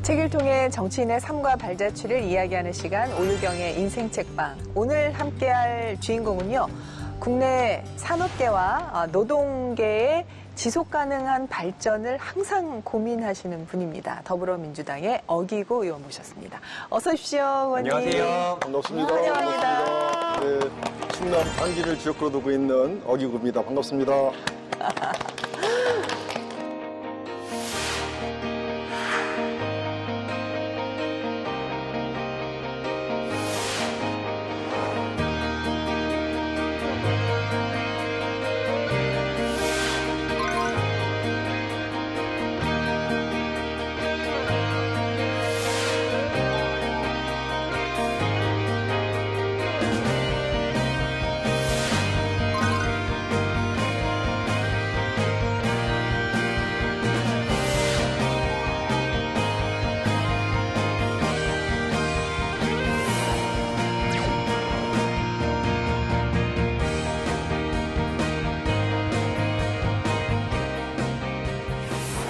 책을 통해 정치인의 삶과 발자취를 이야기하는 시간 오유경의 인생책방. 오늘 함께할 주인공은요. 국내 산업계와 노동계의 지속가능한 발전을 항상 고민하시는 분입니다. 더불어민주당의 어기구 의원 모셨습니다. 어서 오십시오, 의원님. 안녕하세요. 반갑습니다. 환영합니다. 반갑습니다. 네, 충남 당진을 지역구로 두고 있는 어기구입니다. 반갑습니다.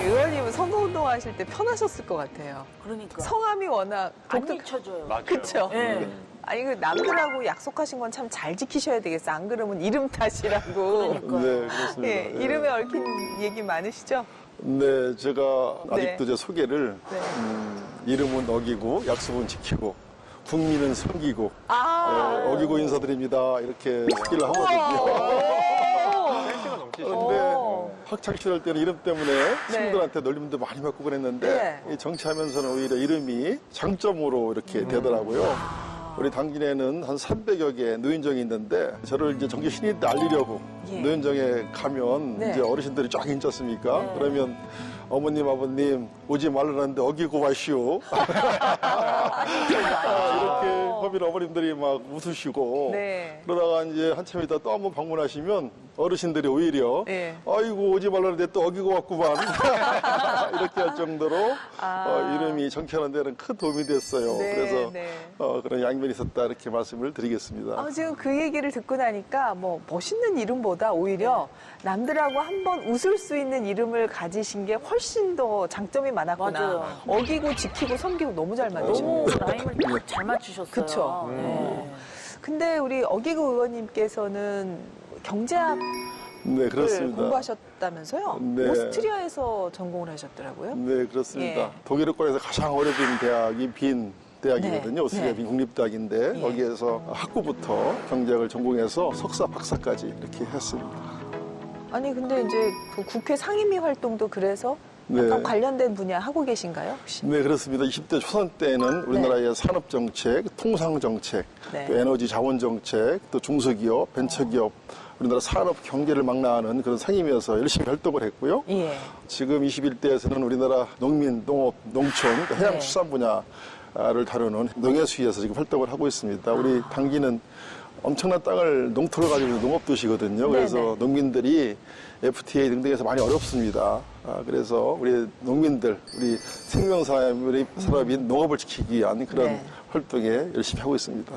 의원님은 선거운동 하실 때 편하셨을 것 같아요. 그러니까. 성함이 워낙 안 독특. 잊혀져요. 맞아요. 그쵸? 네. 아니, 그 남들하고 약속하신 건 참 잘 지키셔야 되겠어. 안 그러면 이름 탓이라고. 그러니까. 네, 그렇습니다. 예, 네. 이름에 얽힌 얘기 많으시죠? 네, 제가 네. 아직도 제 소개를 네. 이름은 어기고 약속은 지키고 국민은 섬기고 어기고 인사드립니다. 이렇게 소개를 하거든요. 센스가 넘치시죠. 그런데 학창시절 때는 이름 때문에 친구들한테 놀림도 많이 받고 그랬는데 네. 이 정치하면서는 오히려 이름이 장점으로 이렇게 되더라고요. 우리 당진에는 한 300여 개의 노인정이 있는데 저를 이제 정치 신인 때 알리려고 예. 노인정에 가면 네. 이제 어르신들이 쫙 있지 않습니까? 그러면 어머님, 아버님 오지 말라는데 어기고 와시오. 이렇게 하면 어머님들이 막 웃으시고 네. 그러다가 이제 한참 있다 또 한번 방문하시면 어르신들이 오히려 네. 아이고 오지 말라는데 또 어기고 왔구만 이렇게 할 정도로 이름이 정치하는 데는 큰 도움이 됐어요. 네, 그래서 네. 그런 양면이 있었다 이렇게 말씀을 드리겠습니다. 지금 그 얘기를 듣고 나니까 뭐 멋있는 이름보다 오히려 남들하고 한번 웃을 수 있는 이름을 가지신 게 훨씬 더 장점이 많았구나. 맞아요. 어기고 지키고 섬기고 너무 잘 맞으시네요. 너무 라임을 딱 잘 맞추셨어요. 그쵸. 네. 근데 우리 어기구 의원님께서는 경제학을 네, 그렇습니다. 공부하셨다면서요? 네. 오스트리아에서 전공을 하셨더라고요. 네, 그렇습니다. 예. 독일어권에서 가장 오래된 대학이 빈 대학이거든요. 네. 오스트리아 네. 빈 국립대학인데 예. 거기에서 학부부터 경제학을 전공해서 석사, 박사까지 이렇게 했습니다. 아니 근데 이제 그 국회 상임위 활동도 그래서 약간 네. 관련된 분야 하고 계신가요, 혹시? 네, 그렇습니다. 20대 초선 때는 우리나라의 산업정책, 통상정책, 네. 또 에너지 자원정책, 또 중소기업, 벤처기업, 우리나라 산업 경제를 망라하는 그런 상임위에서 열심히 활동을 했고요. 예. 지금 21대에서는 우리나라 농민, 농업, 농촌, 네. 해양수산 분야를 다루는 농해수위에서 지금 활동을 하고 있습니다. 우리 당기는 엄청난 땅을 농토를 가지고 있는 농업도시거든요. 그래서 네네. 농민들이 FTA 등등에서 많이 어렵습니다. 그래서 우리 농민들, 우리 생명산업인 농업을 지키기 위한 그런 네. 활동에 열심히 하고 있습니다.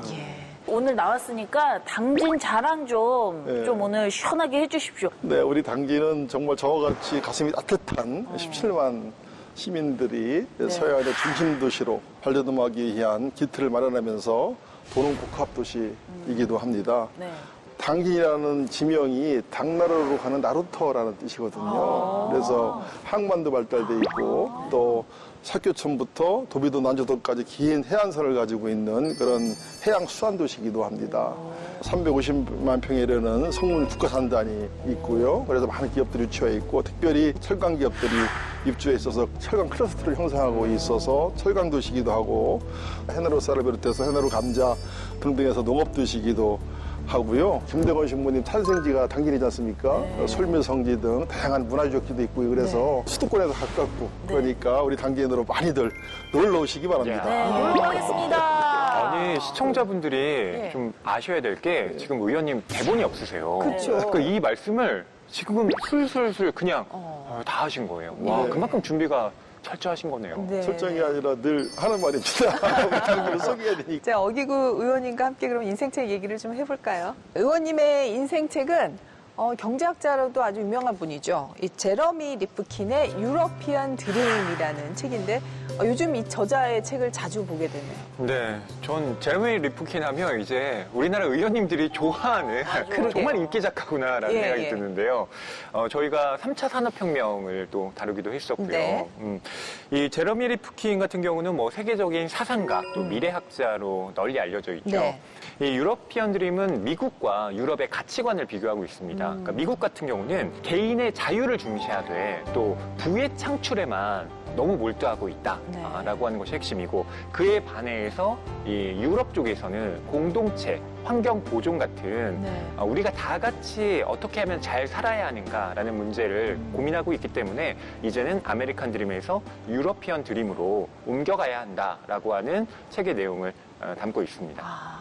오늘 나왔으니까 당진 자랑 좀 네. 오늘 시원하게 해주십시오. 네, 우리 당진은 정말 저와 같이 가슴이 따뜻한 17만 시민들이 서해안의 중심 도시로 발돋움하기 위한 기틀을 마련하면서 도농 복합 도시이기도 합니다. 네. 당진이라는 지명이 당나라로 가는 나루터라는 뜻이거든요. 그래서 항만도 발달돼 있고 또 사교천부터 도비도 난조도까지 긴 해안선을 가지고 있는 그런 해양 수산 도시이기도 합니다. 350만 평에 이르는 성문 국가산단이 있고요. 그래서 많은 기업들이 유치해 있고 특별히 철강 기업들이 입주해 있어서 철강 클러스터를 형성하고 있어서 철강 도시이기도 하고 해나루 쌀을 비롯해서 해나루 감자 등등해서 농업 도시이기도 하고요. 김대건 신부님 탄생지가 당진이지 않습니까? 솔묘성지 등 다양한 문화유적지도 있고 그래서 수도권에서 가깝고 그러니까 우리 당진으로 많이들 놀러 오시기 바랍니다. 네, 고맙습니다. 아니, 시청자분들이 좀 아셔야 될 게 지금 의원님 대본이 없으세요. 그쵸. 그러니까 이 말씀을 지금 술술술 그냥 다 하신 거예요. 와, 네. 그만큼 준비가 철저하신 거네요. 네. 설정이 아니라 늘 하는 말입니다. 우리 당진을 소개해야 되니까. 자, 어기구 의원님과 함께 그럼 인생책 얘기를 좀 해볼까요? 의원님의 인생책은 경제학자로도 아주 유명한 분이죠. 이 제러미 리프킨의 유러피언 드림이라는 책인데 요즘 이 저자의 책을 자주 보게 되네요. 네, 전 제레미 리프킨 하면 이제 우리나라 의원님들이 좋아하는 정말 인기 작가구나라는 예, 생각이 예. 드는데요. 저희가 3차 산업혁명을 또 다루기도 했었고요. 네. 이 제레미 리프킨 같은 경우는 뭐 세계적인 사상가 또 미래학자로 널리 알려져 있죠. 네. 이 유러피언 드림은 미국과 유럽의 가치관을 비교하고 있습니다. 그러니까 미국 같은 경우는 개인의 자유를 중시하되 또 부의 창출에만 너무 몰두하고 있다라고 하는 것이 핵심이고 그에 반해서 이 유럽 쪽에서는 공동체, 환경 보존 같은 우리가 다 같이 어떻게 하면 잘 살아야 하는가라는 문제를 고민하고 있기 때문에 이제는 아메리칸 드림에서 유러피언 드림으로 옮겨가야 한다라고 하는 책의 내용을 담고 있습니다.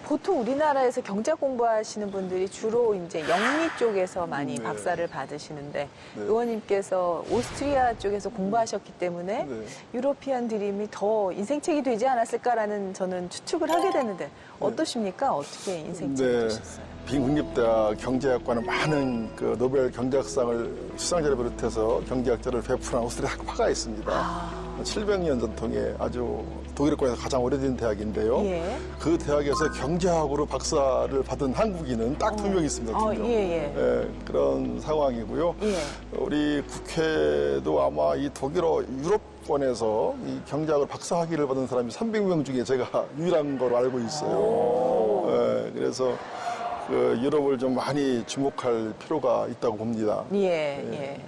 보통 우리나라에서 경제학 공부하시는 분들이 주로 이제 영미 쪽에서 많이 네. 박사를 받으시는데 네. 의원님께서 오스트리아 쪽에서 공부하셨기 때문에 네. 유러피언 드림이 더 인생책이 되지 않았을까라는 저는 추측을 하게 되는데 어떠십니까? 어떻게 인생책이 네. 되셨어요? 빈국립대학 경제학과는 많은 그 노벨 경제학상을 수상자를 비롯해서 경제학자를 배출한 오스트리아 학파가 있습니다. 700년 전통의 아주 독일권에서 가장 오래된 대학인데요. 예. 그 대학에서 경제학으로 박사를 받은 한국인은 딱 2명 있습니다. 2명. 예. 그런 상황이고요. 예. 우리 국회도 아마 이 독일어 유럽권에서 이 경제학을 박사학위를 받은 사람이 300명 중에 제가 유일한 걸로 알고 있어요. 그래서 그 유럽을 좀 많이 주목할 필요가 있다고 봅니다. 예.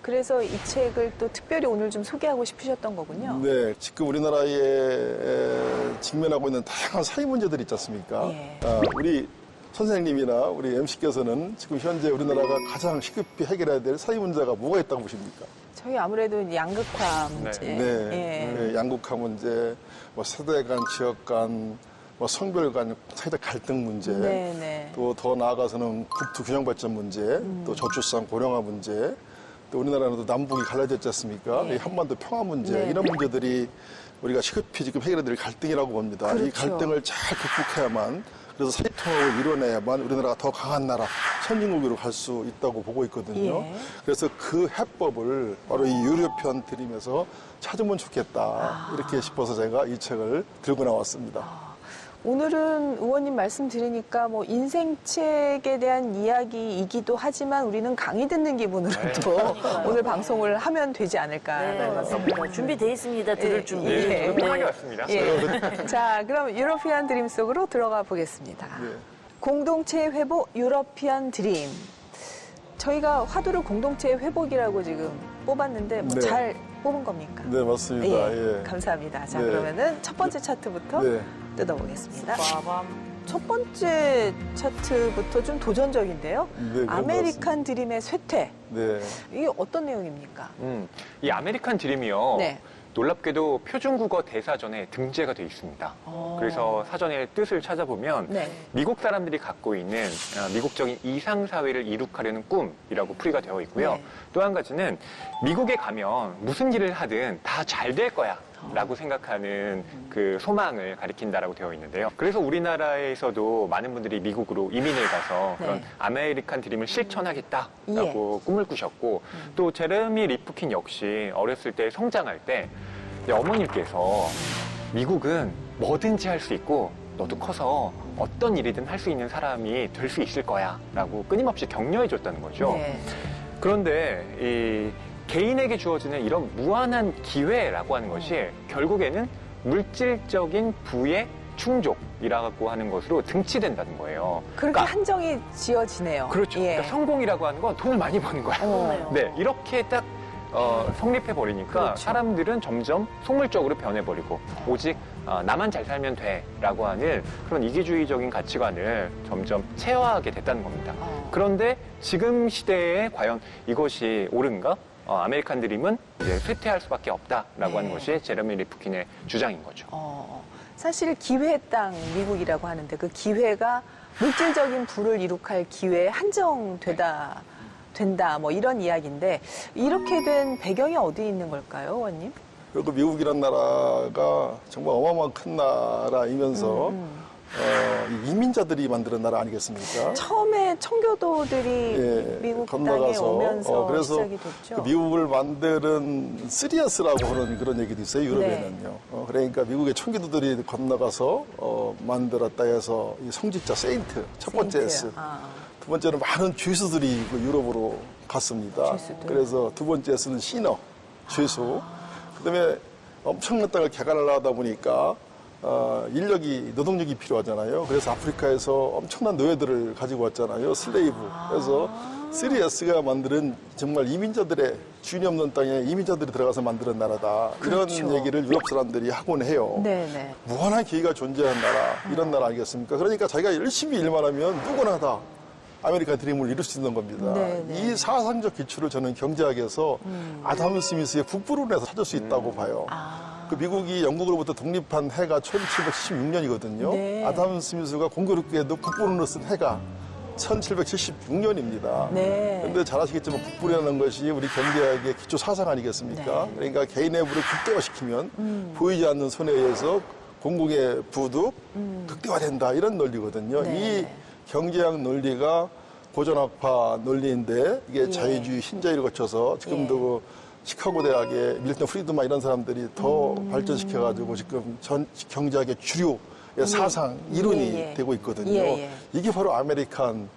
그래서 이 책을 또 특별히 오늘 좀 소개하고 싶으셨던 거군요. 네, 지금 우리나라에 직면하고 있는 다양한 사회 문제들이 있지 않습니까? 예. 우리 선생님이나 우리 MC께서는 지금 현재 우리나라가 가장 시급히 해결해야 될 사회 문제가 뭐가 있다고 보십니까? 저희 아무래도 양극화 문제. 네, 양극화 문제, 뭐 세대 간, 지역 간, 뭐 성별 간 사회적 갈등 문제, 네. 또 더 나아가서는 국토 균형 발전 문제, 또 저출산 고령화 문제, 또 우리나라는 또 남북이 갈라졌지 않습니까? 이 한반도 평화 문제, 네. 이런 문제들이 우리가 시급히 지금 해결해야 될 갈등이라고 봅니다. 그렇죠. 이 갈등을 잘 극복해야만, 그래서 사회 통합을 이뤄내야만 우리나라가 더 강한 나라, 선진국으로 갈 수 있다고 보고 있거든요. 예. 그래서 그 해법을 바로 이 유러피언 드림에서 찾으면 좋겠다. 이렇게 싶어서 제가 이 책을 들고 나왔습니다. 오늘은 의원님 말씀 들으니까 뭐 인생책에 대한 이야기이기도 하지만 우리는 강의 듣는 기분으로도 오늘 방송을 하면 되지 않을까라는 생각이 네, 준비되어 있습니다. 들을 준비. 예. 저도 편하게 왔습니다. 자, 그럼 유러피언 드림 속으로 들어가 보겠습니다. 네. 공동체 회복 유러피언 드림. 저희가 화두를 공동체 회복이라고 지금 뽑았는데 뭐 네. 잘 뽑은 겁니까? 네, 맞습니다. 예. 감사합니다. 자, 네. 그러면은 첫 번째 차트부터 네. 뜯어보겠습니다. 첫 번째 차트부터 좀 도전적인데요. 네, 그런 것 아메리칸 드림의 쇠퇴. 네. 이게 어떤 내용입니까? 이 아메리칸 드림이요. 네. 놀랍게도 표준국어 대사전에 등재가 돼 있습니다. 그래서 사전의 뜻을 찾아보면 네. 미국 사람들이 갖고 있는 미국적인 이상사회를 이룩하려는 꿈이라고 풀이가 되어 있고요. 네. 또 한 가지는 미국에 가면 무슨 일을 하든 다 잘 될 거야. 라고 생각하는 그 소망을 가리킨다라고 되어 있는데요. 그래서 우리나라에서도 많은 분들이 미국으로 이민을 가서 네. 그런 아메리칸 드림을 실천하겠다라고 꿈을 꾸셨고 또 제레미 리프킨 역시 어렸을 때 성장할 때 이제 어머님께서 미국은 뭐든지 할 수 있고 너도 커서 어떤 일이든 할 수 있는 사람이 될 수 있을 거야 라고 끊임없이 격려해 줬다는 거죠. 네. 그런데 이 개인에게 주어지는 이런 무한한 기회라고 하는 것이 결국에는 물질적인 부의 충족이라고 하는 것으로 등치된다는 거예요. 그렇게 한정이 지어지네요. 그렇죠. 예. 그러니까 성공이라고 하는 건 돈을 많이 버는 거야. 그러네요. 네, 이렇게 딱 성립해 버리니까 그렇죠. 사람들은 점점 속물적으로 변해버리고 오직 나만 잘 살면 돼라고 하는 그런 이기주의적인 가치관을 점점 체화하게 됐다는 겁니다. 그런데 지금 시대에 과연 이것이 옳은가? 아메리칸 드림은 이제 쇠퇴할 수밖에 없다라고 하는 것이 제레미 리프킨의 주장인 거죠. 사실 기회의 땅 미국이라고 하는데 그 기회가 물질적인 부를 이룩할 기회에 한정된다 뭐 이런 이야기인데 이렇게 된 배경이 어디 있는 걸까요, 의원님? 그리고 미국이란 나라가 정말 어마어마한 큰 나라이면서 이 이민자들이 만드는 나라 아니겠습니까? 처음에 청교도들이 미국 땅에 오면서 그래서 시작이 됐죠. 그 미국을 만드는 시리어스라고 하는 그런 얘기도 있어요, 유럽에는요. 네. 그러니까 미국의 청교도들이 건너가서 만들었다 해서 이 성직자 세인트, 첫 번째 S. 두 번째는 많은 죄수들이 그 유럽으로 갔습니다. 죄수들. 그래서 두 번째 S는 시너, 죄수. 그다음에 엄청난 땅을 개간을 하다 보니까 노동력이 필요하잖아요. 그래서 아프리카에서 엄청난 노예들을 가지고 왔잖아요. 슬레이브. 그래서 3S가 만드는 정말 이민자들의 주인이 없는 땅에 이민자들이 들어가서 만드는 나라다. 그렇죠. 이런 얘기를 유럽 사람들이 하곤 해요. 네네. 무한한 기회가 존재하는 나라, 이런 나라 아니겠습니까? 그러니까 자기가 열심히 일만 하면 누구나 다 아메리칸 드림을 이룰 수 있는 겁니다. 네네. 이 사상적 기초를 저는 경제학에서 아담 스미스의 국부론에서 찾을 수 있다고 봐요. 그 미국이 영국으로부터 독립한 해가 1776년이거든요. 네. 아담 스미스가 공교롭게도 국부론을 쓴 해가 1776년입니다. 네. 그런데 잘 아시겠지만 국부라는 것이 우리 경제학의 기초 사상 아니겠습니까? 네. 그러니까 개인의 부를 극대화시키면 보이지 않는 손에 의해서 공공의 부도 극대화된다 이런 논리거든요. 네. 이 경제학 논리가 고전학파 논리인데 이게 예. 자유주의 신자유를 거쳐서 지금도 예. 그 시카고 대학의 밀턴 프리드만 이런 사람들이 더 발전시켜가지고 지금 전 경제학의 주류의 사상 이론이 예, 예. 되고 있거든요. 예, 예. 이게 바로 아메리칸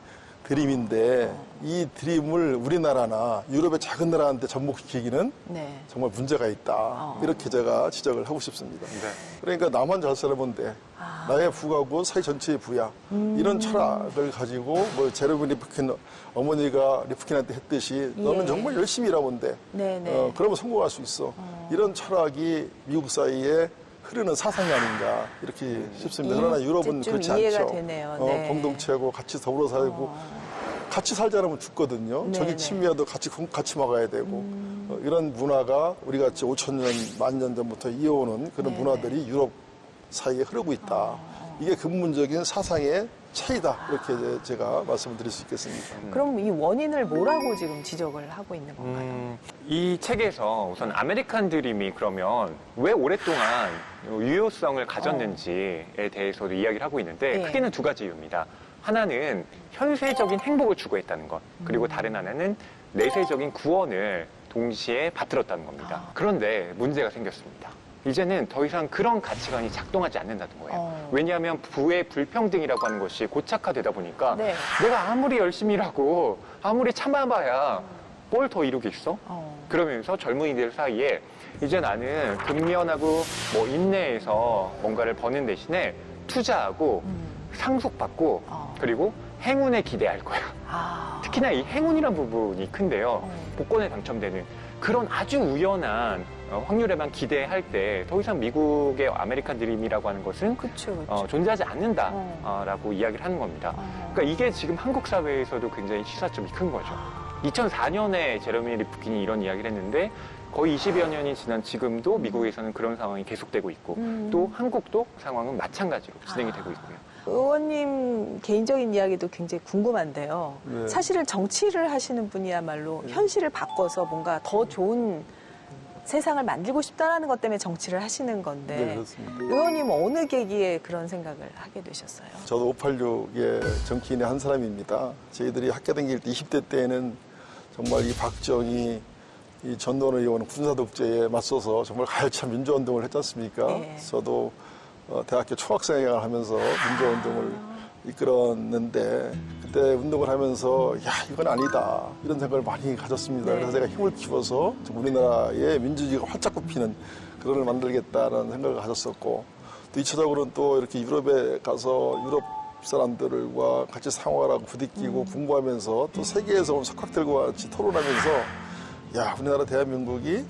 드림인데 이 드림을 우리나라나 유럽의 작은 나라한테 접목시키기는 네. 정말 문제가 있다. 이렇게 제가 지적을 하고 싶습니다. 네. 그러니까 나만 잘 살아면 돼. 나의 부가고 사회 전체의 부야. 이런 철학을 가지고 뭐 제레미 리프킨 어머니가 리프킨한테 했듯이 너는 예. 정말 열심히 일하면 돼. 네네. 그러면 성공할 수 있어. 이런 철학이 미국 사이에 흐르는 사상이 아닌가 이렇게 싶습니다. 그러나 유럽은 좀 그렇지 이해가 않죠. 되네요. 네. 공동체하고 같이 더불어 살고 같이 살지 않으면 죽거든요. 네네. 저기 침미와도 같이 먹어야 되고 이런 문화가 우리 같이 5,000년, 10,000년 전부터 이어오는 그런 네네. 문화들이 유럽 사이에 흐르고 있다. 이게 근본적인 사상의 차이다. 이렇게 제가 말씀을 드릴 수 있겠습니다. 그럼 이 원인을 뭐라고 지금 지적을 하고 있는 건가요? 이 책에서 우선 아메리칸 드림이 그러면 왜 오랫동안 유효성을 가졌는지에 대해서도 이야기를 하고 있는데 네. 크게는 두 가지 이유입니다. 하나는 현세적인 행복을 추구했다는 것, 그리고 다른 하나는 내세적인 구원을 동시에 받들었다는 겁니다. 그런데 문제가 생겼습니다. 이제는 더 이상 그런 가치관이 작동하지 않는다는 거예요. 왜냐하면 부의 불평등이라고 하는 것이 고착화되다 보니까 네. 내가 아무리 열심히 일하고 아무리 참아봐야 뭘 더 이루겠어? 그러면서 젊은이들 사이에 이제 나는 근면하고 뭐 인내해서 뭔가를 버는 대신에 투자하고 상속받고 그리고 행운에 기대할 거야. 특히나 이 행운이라는 부분이 큰데요. 복권에 당첨되는 그런 아주 우연한 확률에만 기대할 때 더 이상 미국의 아메리칸 드림이라고 하는 것은 그렇죠. 존재하지 않는다라고 이야기를 하는 겁니다. 그러니까 이게 지금 한국 사회에서도 굉장히 시사점이 큰 거죠. 2004년에 제레미 리프킨이 이런 이야기를 했는데 거의 20여 년이 지난 지금도 미국에서는 그런 상황이 계속되고 있고 또 한국도 상황은 마찬가지로 진행이 되고 있고요. 의원님 개인적인 이야기도 굉장히 궁금한데요. 네. 사실은 정치를 하시는 분이야말로 현실을 바꿔서 뭔가 더 좋은 세상을 만들고 싶다라는 것 때문에 정치를 하시는 건데 네, 그렇습니다. 의원님은 어느 계기에 그런 생각을 하게 되셨어요? 저도 586의 정치인의 한 사람입니다. 저희들이 학교 다닐 때 20대 때에는 정말 이 박정희, 이 전두환 의원 군사독재에 맞서서 정말 가열찬 민주운동을 했지 않습니까? 네. 저도 대학교 총학생회를 하면서 민주운동을 이끌었는데 그때 운동을 하면서 야 이건 아니다 이런 생각을 많이 가졌습니다. 네. 그래서 제가 힘을 키워서 우리나라의 민주주의가 활짝 굽히는 그런 걸 만들겠다라는 생각을 가졌었고 또 2차적으로는 또 이렇게 유럽에 가서 유럽 사람들과 같이 생활하고 부딪히고 공부하면서 또 세계에서 온 석학들과 같이 토론하면서 야 우리나라 대한민국이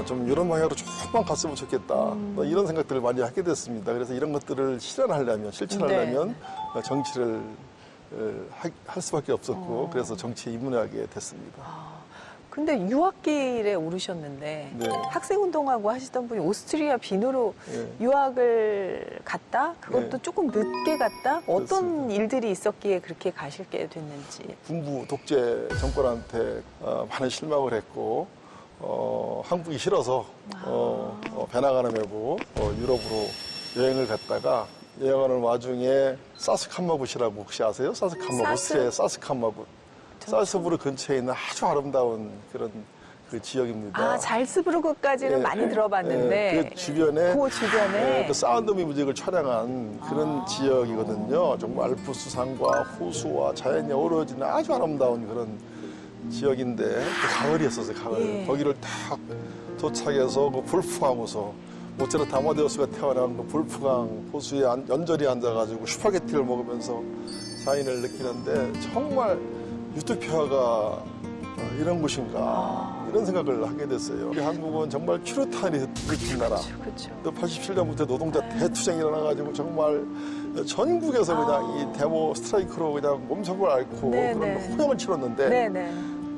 좀 이런 방향으로 조금만 갔으면 좋겠다. 뭐 이런 생각들을 많이 하게 됐습니다. 그래서 이런 것들을 실천하려면 정치를 할 수밖에 없었고 그래서 정치에 입문하게 됐습니다. 근데 유학길에 오르셨는데 네. 학생운동하고 하시던 분이 오스트리아 빈으로 네. 유학을 갔다? 그것도 네. 조금 늦게 갔다? 어떤 그렇습니다. 일들이 있었기에 그렇게 가실게 됐는지. 군부 독재 정권한테 많은 실망을 했고 한국이 싫어서 배 나가는 메고 유럽으로 여행을 갔다가 여행하는 와중에 사스칸마굿이라고 혹시 아세요? 사스칸마굿, 사스? 오스트리아의 사스칸마굿. 살스부르 근처에 있는 아주 아름다운 그런 그 지역입니다. 아, 잘스부르크까지는 예. 많이 들어봤는데. 그 주변에 그 주변에. 그 사운드 뮤직을 촬영한 그런 지역이거든요. 정말 알프스 산과 호수와 자연이 어우러지는 아주 아름다운 그런 지역인데 그 가을이었었어요. 가을. 예. 거기를 딱 도착해서 그 볼프강호수 모차르트 아마데우스가 태어난 그 볼프강 호수에 연절히 앉아가지고 슈파게티를 먹으면서 사인을 느끼는데 정말 유토피아가 이런 곳인가 이런 생각을 하게 됐어요. 우리 한국은 정말 추루탄이 흩은 나라. 그렇죠. 또 87년부터 노동자 대투쟁이 일어나가지고 정말 전국에서 그냥 이 데모 스트라이크로 그냥 몸속을 앓고 네네. 그런 혼영을 치렀는데 네네.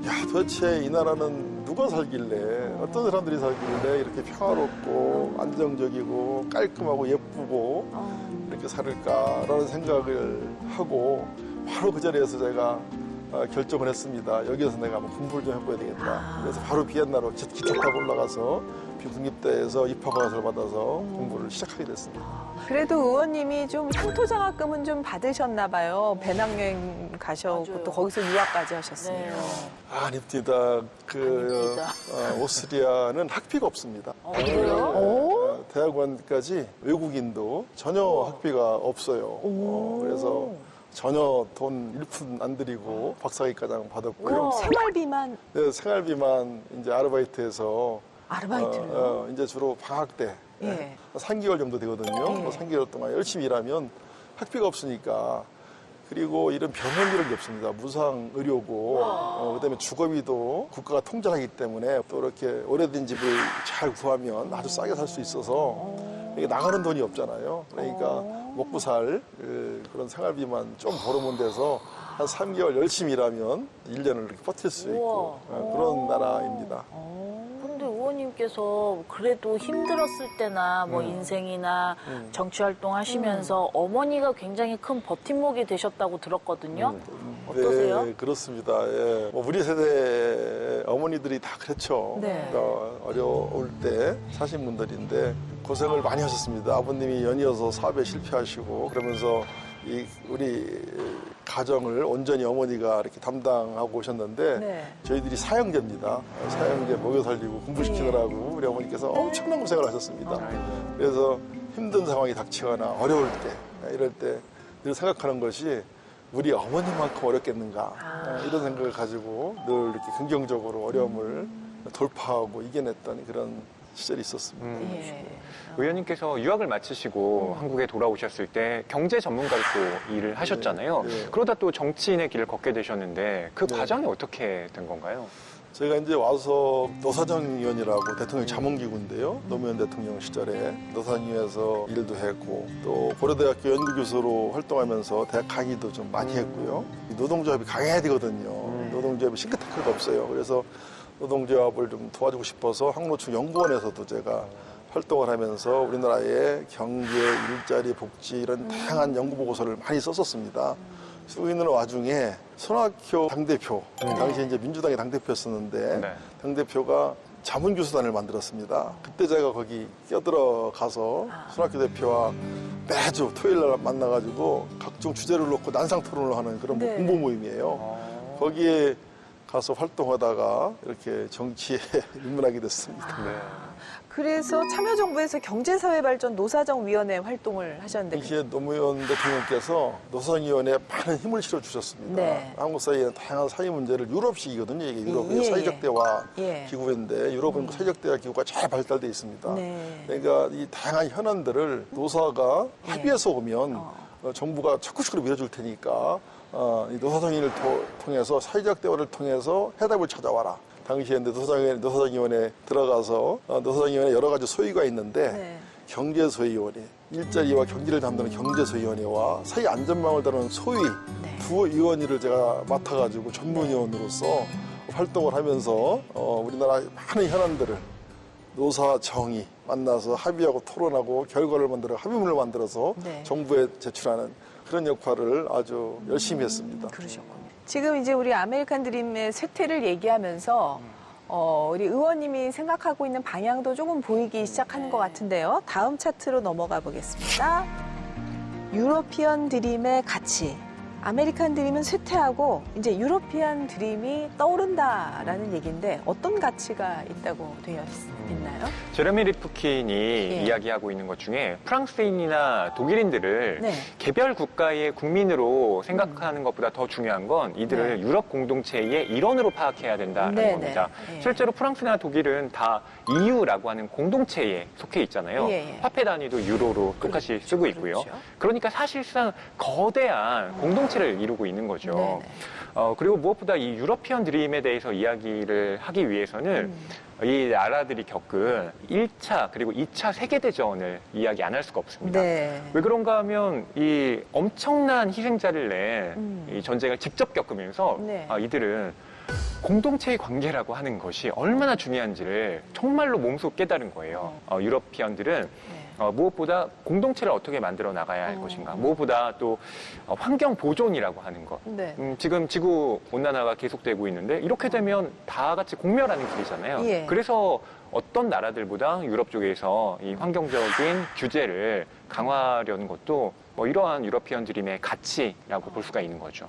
야 도대체 이 나라는 누가 살길래 어떤 사람들이 살길래 이렇게 평화롭고 안정적이고 깔끔하고 예쁘고 이렇게 살을까라는 생각을 하고 바로 그 자리에서 제가 결정을 했습니다. 여기에서 내가 한번 공부를 좀 해봐야 되겠다. 그래서 바로 비엔나로 기차 타고 올라가서 국립대에서 입학허가를 받아서 공부를 시작하게 됐습니다. 그래도 의원님이 좀 향토장학금은 좀 받으셨나 봐요. 배낭여행 가셨고 맞아요. 또 거기서 유학까지 하셨어요. 네. 아닙니다. 아닙니다. 오스트리아는 학비가 없습니다. 그래요? 대학원까지 외국인도 전혀 학비가 없어요. 그래서 전혀 돈 1푼 안 들이고 박사학위과정 받았고요. 그럼 생활비만 네, 생활비만 이제 아르바이트해서 아르바이트를. 이제 주로 방학 때 예. 3개월 정도 되거든요. 예. 3개월 동안 열심히 일하면 학비가 없으니까 그리고 이런 병원 이런 게 없습니다. 무상 의료고 그다음에 주거비도 국가가 통제하기 때문에 또 이렇게 오래된 집을 잘 구하면 아주 싸게 살 수 있어서 이게 나가는 돈이 없잖아요. 그러니까 먹고 살 그런 생활비만 좀 벌어면 돼서 한 3개월 열심히 일하면 1년을 이렇게 버틸 수 있고 그런 나라입니다. 근데 의원님께서 그래도 힘들었을 때나 뭐 인생이나 정치 활동 하시면서 어머니가 굉장히 큰 버팀목이 되셨다고 들었거든요. 어떠세요? 네, 그렇습니다. 예. 뭐 우리 세대 어머니들이 다 그렇죠. 네. 그러니까 어려울 때 사신 분들인데 고생을 많이 하셨습니다. 아버님이 연이어서 사업에 실패하시고 그러면서 우리 가정을 온전히 어머니가 이렇게 담당하고 오셨는데 네. 저희들이 사형제입니다. 사형제 먹여 살리고 공부시키느라고 우리 어머니께서 엄청난 고생을 하셨습니다. 그래서 힘든 상황이 닥치거나 어려울 때 이럴 때 늘 생각하는 것이 우리 어머니만큼 어렵겠는가 이런 생각을 가지고 늘 이렇게 긍정적으로 어려움을 돌파하고 이겨냈던 그런 시절이 있었습니다. 예. 의원님께서 유학을 마치시고 한국에 돌아오셨을 때 경제 전문가로 또 일을 하셨잖아요. 네. 그러다 또 정치인의 길을 걷게 되셨는데 그 네. 과정이 어떻게 된 건가요? 제가 이제 와서 노사정위원이라고 대통령 자문기구인데요. 노무현 대통령 시절에 노사정위에서 일도 했고 또 고려대학교 연구교수로 활동하면서 대학 강의도 좀 많이 했고요. 노동조합이 강해야 되거든요. 노동조합이 싱크탱크가 없어요. 그래서 노동조합을 좀 도와주고 싶어서 항로충 연구원에서도 제가 활동을 하면서 우리나라의 경제, 일자리, 복지 이런 다양한 연구 보고서를 많이 썼었습니다. 쓰고 있는 와중에 손학규 당대표, 당시 이제 민주당의 당대표였었는데 네. 당대표가 자문교수단을 만들었습니다. 그때 제가 거기 껴들어가서 손학규 대표와 매주 토요일 날 만나가지고 각종 주제를 놓고 난상 토론을 하는 그런 네. 공부 모임이에요. 거기에 가서 활동하다가 이렇게 정치에 입문하게 됐습니다. 네. 그래서 참여정부에서 경제사회발전 노사정위원회 활동을 하셨는데 당시에 노무현 대통령께서 노사정위원회에 많은 힘을 실어주셨습니다. 네. 한국 사회의 다양한 사회 문제를 유럽식이거든요. 이게 유럽의 예, 사회적 예. 대화 예. 기구인데 유럽은 사회적 대화 기구가 잘 발달되어 있습니다. 네. 그러니까 이 다양한 현안들을 노사가 합의해서 오면 정부가 적극적으로 밀어줄 테니까 이 노사정위를 통해서 사회적 대화를 통해서 해답을 찾아와라. 당시에 노사정위원회에 들어가서 노사정위원회 여러 가지 소위가 있는데 네. 경제소위원회, 일자리와 경제를 담당하는 경제소위원회와 사회안전망을 다루는 소위 두 위원회를 제가 맡아가지고 전문위원으로서 활동을 하면서 우리나라 많은 현안들을 노사정의 만나서 합의하고 토론하고 결과를 만들어 합의문을 만들어서 네. 정부에 제출하는 그런 역할을 아주 열심히 했습니다. 그러셨군요. 지금 이제 우리 아메리칸 드림의 쇠퇴를 얘기하면서 우리 의원님이 생각하고 있는 방향도 조금 보이기 시작하는 것 같은데요. 다음 차트로 넘어가 보겠습니다. 유러피언 드림의 가치, 아메리칸 드림은 쇠퇴하고 이제 유러피안 드림이 떠오른다라는 얘기인데 어떤 가치가 있다고 되어 있나요? 제레미 리프킨이 예. 이야기하고 있는 것 중에 프랑스인이나 독일인들을 네. 개별 국가의 국민으로 생각하는 것보다 더 중요한 건 이들을 네. 유럽 공동체의 일원으로 파악해야 된다는 네, 겁니다. 네. 예. 실제로 프랑스나 독일은 다 EU라고 하는 공동체에 속해 있잖아요. 예, 예. 화폐 단위도 유로로 똑같이 쓰고 있고요. 그렇죠. 그러니까 사실상 거대한 공동체를 이루고 있는 거죠. 네네. 그리고 무엇보다 이 유러피언 드림에 대해서 이야기를 하기 위해서는 이 나라들이 겪은 1차 그리고 2차 세계대전을 이야기 안 할 수가 없습니다. 네. 왜 그런가 하면 이 엄청난 희생자를 낸 이 전쟁을 직접 겪으면서 네. 이들은 공동체의 관계라고 하는 것이 얼마나 중요한지를 정말로 몸소 깨달은 거예요. 유러피언들은 네. 무엇보다 공동체를 어떻게 만들어 나가야 할 것인가, 무엇보다 또 환경 보존이라고 하는 것. 네. 지금 지구 온난화가 계속되고 있는데 이렇게 되면 다 같이 공멸하는 길이잖아요. 예. 그래서 어떤 나라들보다 유럽 쪽에서 이 환경적인 규제를 강화하려는 것도 뭐 이러한 유러피언 드림의 가치라고 볼 수가 있는 거죠.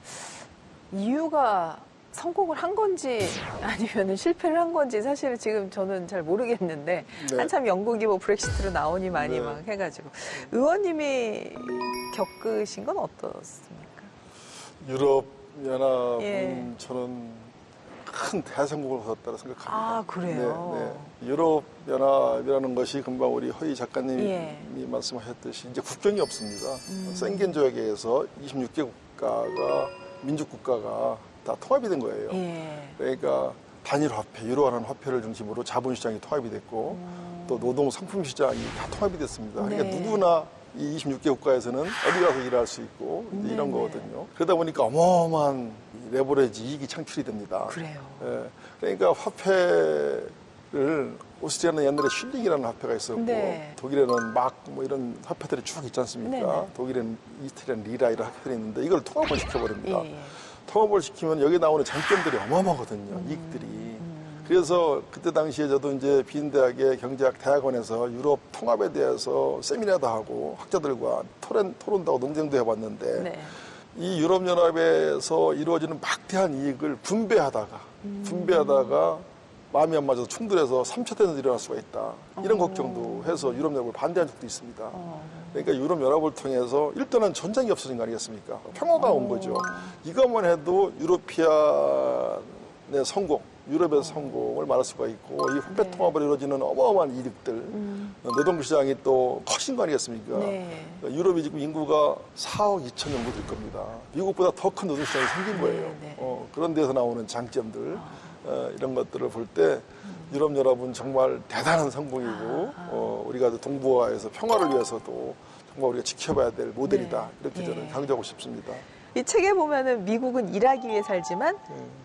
이유가 성공을 한 건지 아니면 실패를 한 건지 사실 지금 저는 잘 모르겠는데 네. 한참 영국이 뭐 브렉시트로 나오니 많이 네. 막 해가지고 의원님이 겪으신 건 어떻습니까? 유럽 연합은 예. 저는 큰 대성공을 거뒀다고 생각합니다. 아, 그래요? 네. 유럽 연합이라는 것이 금방 우리 허희 작가님이 예. 말씀하셨듯이 이제 국경이 없습니다. 생겐 조약에 의해서 26개 국가가 민족 국가가 다 통합이 된 거예요. 예. 그러니까 단일 화폐, 유로라는 화폐를 중심으로 자본시장이 통합이 됐고 또 노동 상품 시장이 다 통합이 됐습니다. 그러니까 네. 누구나 이 26개 국가에서는 어디 가서 일할 수 있고 이제 이런 네네. 거거든요. 그러다 보니까 어마어마한 레버리지 이익이 창출이 됩니다. 그래요. 예. 그러니까 화폐를 오스트리아는 옛날에 슐링이라는 화폐가 있었고 네. 독일에는 막 뭐 이런 화폐들이 쭉 있지 않습니까? 네네. 독일에는 이스트리아는 리라 이런 화폐들이 있는데 이걸 통합을 시켜버립니다. 예, 예. 통합을 시키면 여기 나오는 장점들이 어마어마하거든요. 이익들이. 그래서 그때 당시에 저도 이제 비인대학의 경제학 대학원에서 유럽 통합에 대해서 세미나도 하고 학자들과 토론도 하고 논쟁도 해봤는데 네. 이 유럽연합에서 이루어지는 막대한 이익을 분배하다가 마음이 안 맞아서 충돌해서 3차 대전이 일어날 수가 있다. 이런 걱정도 해서 유럽연합을 반대한 적도 있습니다. 그러니까 유럽연합을 통해서 일단은 전쟁이 없어진 거 아니겠습니까? 평화가 온 거죠. 이것만 해도 유러피안의 성공, 유럽의 성공을 말할 수가 있고 이 화폐 통합으로 이루어지는 어마어마한 이득들, 노동시장이 또 커진 거 아니겠습니까? 네. 유럽이 지금 인구가 4억 2천 정도 될 겁니다. 미국보다 더 큰 노동시장이 생긴 거예요. 네. 그런 데서 나오는 장점들, 이런 것들을 볼 때 유럽연합은 정말 대단한 성공이고 우리가 동북아에서 평화를 위해서도 정말 우리가 지켜봐야 될 모델이다. 네. 이렇게 저는 예. 강조하고 싶습니다. 이 책에 보면은 미국은 일하기 위해 살지만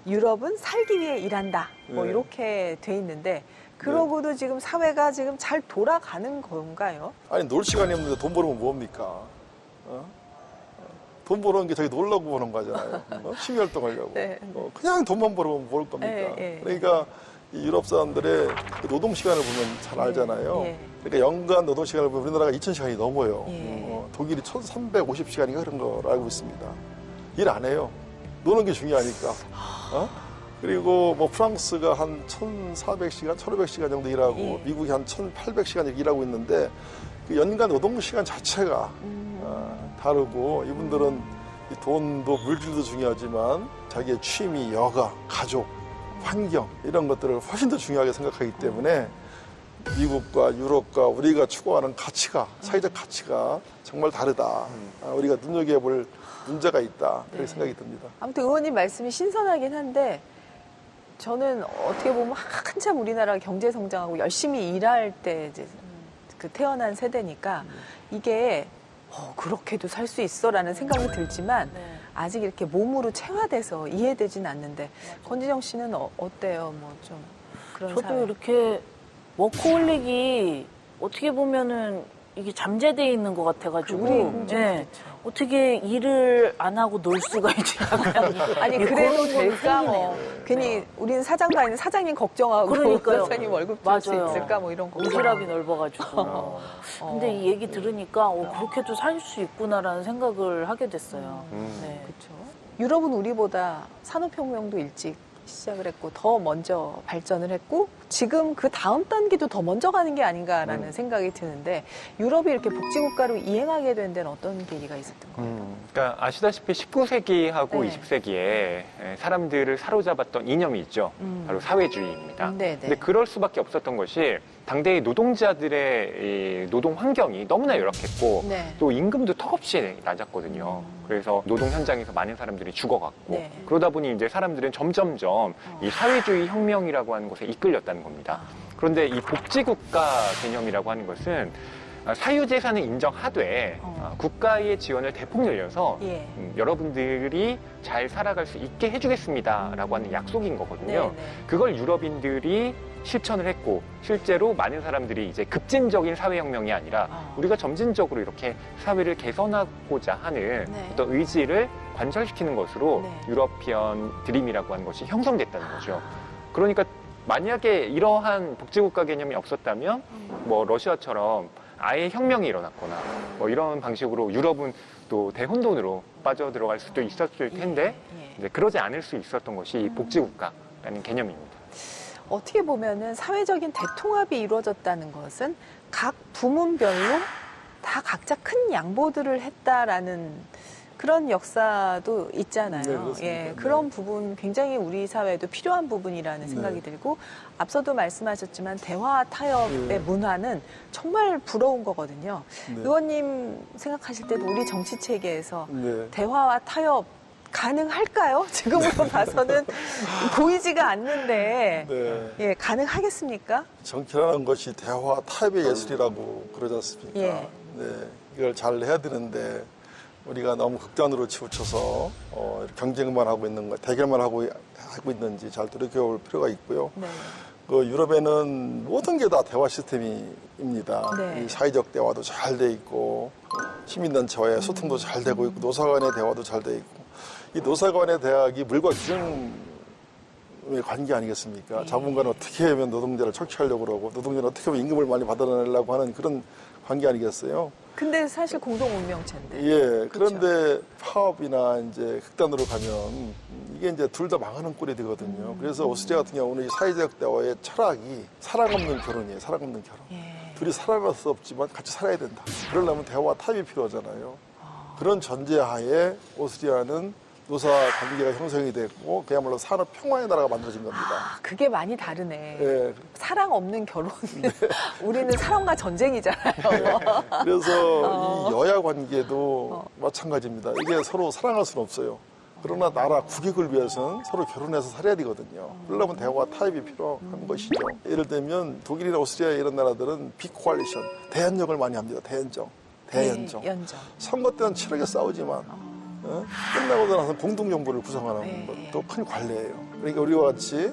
유럽은 살기 위해 일한다. 뭐 네. 이렇게 돼 있는데 그러고도 지금 사회가 지금 잘 돌아가는 건가요? 아니 놀 시간이 없는데 돈 벌으면 뭡니까? 돈 버는 게 저기 놀라고 버는 거잖아요. 취미활동하려고. 네. 그냥 돈만 벌으면 뭘 겁니까? 예. 그러니까 이 유럽 사람들의 그 노동 시간을 보면 잘 알잖아요. 예. 그러니까 연간 노동 시간을 보면 우리나라가 2,000시간이 넘어요. 예. 독일이 1,350시간인가 그런 걸 알고 있습니다. 일 안 해요. 노는 게 중요하니까. 그리고 뭐 프랑스가 한 1,400시간, 1,500시간 정도 일하고 예. 미국이 한 1,800시간 일하고 있는데 그 연간 노동 시간 자체가 다르고 이분들은 이 돈도 물질도 중요하지만 자기의 취미, 여가, 가족, 환경 이런 것들을 훨씬 더 중요하게 생각하기 때문에 미국과 유럽과 우리가 추구하는 가치가 사회적 가치가 정말 다르다. 우리가 눈여겨볼 문제가 있다. 그렇게 생각이 듭니다. 아무튼 의원님 말씀이 신선하긴 한데 저는 어떻게 보면 한참 우리나라가 경제 성장하고 열심히 일할 때 이제 그 태어난 세대니까 이게 그렇게도 살 수 있어라는 생각이 들지만 네. 아직 이렇게 몸으로 체화돼서 이해되진 않는데 권지정 씨는 어때요? 뭐 좀 그런 저도 사회. 이렇게 워커홀릭이 어떻게 보면은 이게 잠재돼 있는 것 같아가지고 우리 네. 어떻게 일을 안 하고 놀 수가 있지? 아니 그래도 될까 뭐. 괜히 우리는 사장도 아닌데 사장님 걱정하고 그러니까요. 사장님 월급 줄 수 맞아요. 있을까 뭐 이런 거. 오지랖이 넓어가지고. 근데 이 얘기 들으니까 그렇게도 살 수 있구나라는 생각을 하게 됐어요. 네. 그렇죠. 유럽은 우리보다 산업혁명도 일찍 시작을 했고 더 먼저 발전을 했고 지금 그 다음 단계도 더 먼저 가는 게 아닌가라는 생각이 드는데 유럽이 이렇게 복지국가로 이행하게 된 데는 어떤 계기가 있었던 거예요? 그러니까 아시다시피 19세기하고 네. 20세기에 사람들을 사로잡았던 이념이 있죠. 바로 사회주의입니다. 네, 네. 근데 그럴 수밖에 없었던 것이 당대의 노동자들의 이 노동 환경이 너무나 열악했고 네. 또 임금도 턱없이 낮았거든요. 그래서 노동 현장에서 많은 사람들이 죽어갔고 네. 그러다 보니 이제 사람들은 점점점 이 사회주의 혁명이라고 하는 것에 이끌렸다는 겁니다. 그런데 이 복지국가 개념이라고 하는 것은 사유재산을 인정하되 국가의 지원을 대폭 늘려서 예. 여러분들이 잘 살아갈 수 있게 해주겠습니다라고 하는 약속인 거거든요. 네, 네. 그걸 유럽인들이 실천을 했고 실제로 많은 사람들이 이제 급진적인 사회혁명이 아니라 우리가 점진적으로 이렇게 사회를 개선하고자 하는 네. 어떤 의지를 관철시키는 것으로 네. 유러피언 드림이라고 하는 것이 형성됐다는 거죠. 그러니까 만약에 이러한 복지국가 개념이 없었다면 뭐 러시아처럼 아예 혁명이 일어났거나 뭐 이런 방식으로 유럽은 또 대혼돈으로 빠져들어갈 수도 있었을 텐데 예. 이제 그러지 않을 수 있었던 것이 이 복지국가라는 개념입니다. 어떻게 보면은 사회적인 대통합이 이루어졌다는 것은 각 부문별로 다 각자 큰 양보들을 했다라는 그런 역사도 있잖아요. 네, 그렇습니다. 예, 그런 부분 굉장히 우리 사회에도 필요한 부분이라는 생각이 네. 들고 앞서도 말씀하셨지만 대화 타협의 문화는 정말 부러운 거거든요. 네. 의원님 생각하실 때도 우리 정치 체계에서 네. 대화와 타협 가능할까요? 지금으로 봐서는 보이지가 않는데 네. 예, 가능하겠습니까? 정치라는 것이 대화 타협의 예술이라고 그러지 않습니까? 예. 네, 이걸 잘 해야 되는데 우리가 너무 극단으로 치우쳐서 경쟁만 하고 있는 거, 대결만 하고 있는지 잘 돌이켜볼 필요가 있고요. 네. 그 유럽에는 모든 게 다 대화 시스템입니다. 네. 이 사회적 대화도 잘 돼 있고 시민단체와의 소통도 잘 되고 있고 노사 간의 대화도 잘 돼 있고 이 노사 간의 대학이 물과 기름의 관계 아니겠습니까? 자본가는 어떻게 하면 노동자를 척취하려고 그러고 노동자는 어떻게 하면 임금을 많이 받아내려고 하는 그런 관계 아니겠어요? 근데 사실 공동 운명체인데. 예, 그런데 파업이나 이제 극단으로 가면 이게 이제 둘 다 망하는 꼴이 되거든요. 그래서 오스트리아 같은 경우는 이 사회적 대화의 철학이 사랑 없는 결혼이에요. 사랑 없는 결혼. 예. 둘이 살아갈 수 없지만 같이 살아야 된다. 그러려면 대화와 타협이 필요하잖아요. 그런 전제하에 오스트리아는 노사 관계가 형성이 됐고 그야말로 산업 평화의 나라가 만들어진 겁니다. 아, 그게 많이 다르네. 예. 사랑 없는 결혼. 우리는 사랑과 전쟁이잖아요. 그래서 이 여야 관계도 마찬가지입니다. 이게 서로 사랑할 수는 없어요. 그러나 나라 국익을 위해서는 서로 결혼해서 살아야 되거든요. 그러려면 대화와 타협이 필요한 것이죠. 예를 들면 독일이나 오스트리아 이런 나라들은 빅코알리션, 대연정을 많이 합니다. 대연정. 연정. 선거 때는 치열하게 싸우지만 끝나고 나서 공동정부를 구성하는 네. 것도 큰 관례예요. 그러니까 우리와 같이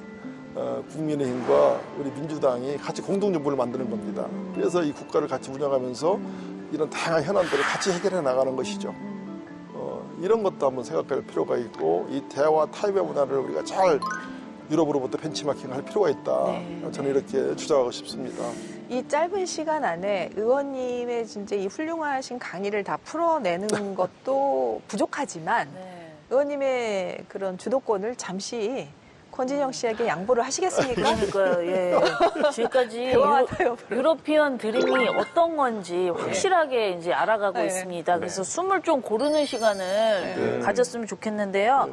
국민의힘과 우리 민주당이 같이 공동정부를 만드는 겁니다. 그래서 이 국가를 같이 운영하면서 이런 다양한 현안들을 같이 해결해 나가는 것이죠. 이런 것도 한번 생각할 필요가 있고 이 대화 타협의 문화를 우리가 잘 유럽으로부터 벤치마킹할 필요가 있다. 네. 저는 이렇게 주장하고 싶습니다. 이 짧은 시간 안에 의원님의 진짜 이 훌륭하신 강의를 다 풀어내는 것도 부족하지만 네. 의원님의 그런 주도권을 잠시 권진영 씨에게 양보를 하시겠습니까? 그러니까요, 예. 지금까지 대화와 타협으로. 유러피언 드림이 어떤 건지 확실하게 이제 알아가고 네. 있습니다. 그래서 숨을 좀 고르는 시간을 가졌으면 좋겠는데요.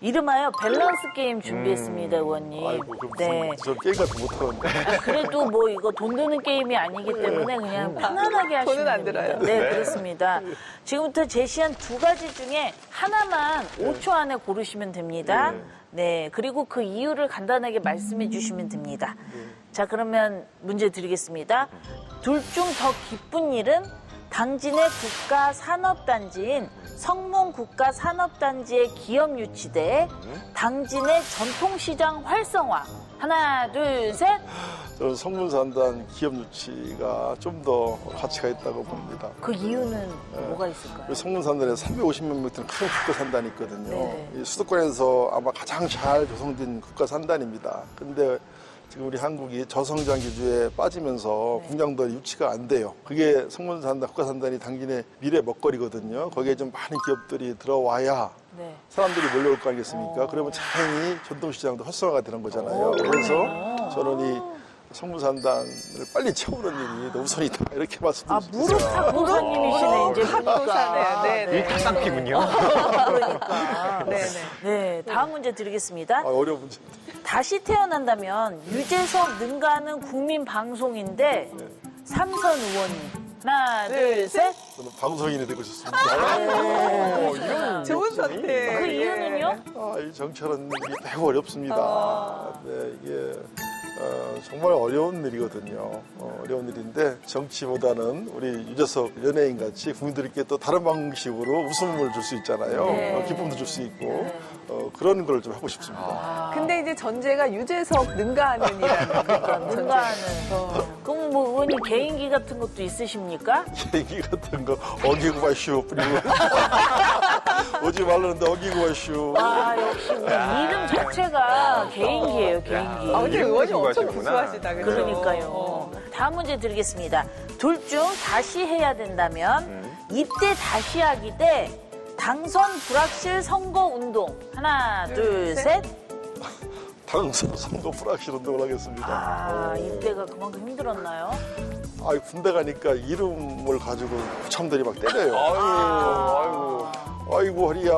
이름하여 밸런스 게임 준비했습니다, 의원님. 아이고, 그럼 네. 저 게임 같은 거 못하는데. 그래도 뭐 이거 돈 드는 게임이 아니기 때문에 그냥 편안하게 하시면 돈은 안 됩니다. 들어요. 네, 그렇습니다. 지금부터 제시한 두 가지 중에 하나만 5초 안에 고르시면 됩니다. 네, 그리고 그 이유를 간단하게 말씀해 주시면 됩니다. 자, 그러면 문제 드리겠습니다. 둘 중 더 기쁜 일은 당진의 국가산업단지인 성문국가산업단지의 기업 유치대 당진의 전통시장 활성화. 하나, 둘, 셋. 저는 성문산단 기업 유치가 좀 더 가치가 있다고 봅니다. 그 이유는 뭐가 있을까요? 우리 성문산단에 350만 명 되는 큰 국가산단이 있거든요. 네네. 이 수도권에서 아마 가장 잘 조성된 국가산단입니다. 근데 지금 우리 한국이 저성장 기주에 빠지면서 공장도 유치가 안 돼요. 그게 성문산단, 국가산단이 당신의 미래 먹거리거든요. 거기에 좀 많은 기업들이 들어와야 네. 사람들이 몰려올 거 아니겠습니까? 그러면 자연히 전통시장도 활성화가 되는 거잖아요. 그래서 저는 이 성문산단을 빨리 채우는 일이 더 우선이다. 이렇게 말씀드릴 수 무릎 있어요. 탁구사님이시네, 이제 보니까. 네, 이 탁상피군요. 그러니까. 네, 네. 네, 다음 문제 드리겠습니다. 어려운 문제인데. 다시 태어난다면 유재석 능가하는 국민 방송인데 삼선 의원님. 하나, 둘, 셋. 저는 방송인이 되고 싶습니다. 좋은 선택. 그 이유는요? 이 정치하는 일이 매우 어렵습니다. 네, 이게 정말 어려운 일이거든요. 어려운 일인데 정치보다는 우리 유재석 연예인 같이 국민들께 또 다른 방식으로 웃음을 줄 수 있잖아요. 기쁨도 줄 수 있고 그런 걸 좀 하고 싶습니다. 근데 이제 전제가 유재석 능가하는이라는 능가하는. 그럼 뭐 의원님 개인기 같은 것도 있으십니까? 얘기 같은 거 어기고 마시오 뿌리고 오지 말라는데 어기고 마시오. 아, 역시 우리 이름 자체가 개인기예요, 개인기. 아, 근데 이름 의원님 가지고 엄청 하시구나. 구수하시다. 그죠? 그러니까요. 다음 문제 드리겠습니다. 둘 중 다시 해야 된다면 입대 다시 하기 대 당선 불확실 선거 운동. 하나, 둘, 셋. 당선 선거 불확실 운동을 하겠습니다. 아, 입대가 그만큼 힘들었나요? 군대 가니까 이름을 가지고 구청들이 막 때려요. 아이고 허리야.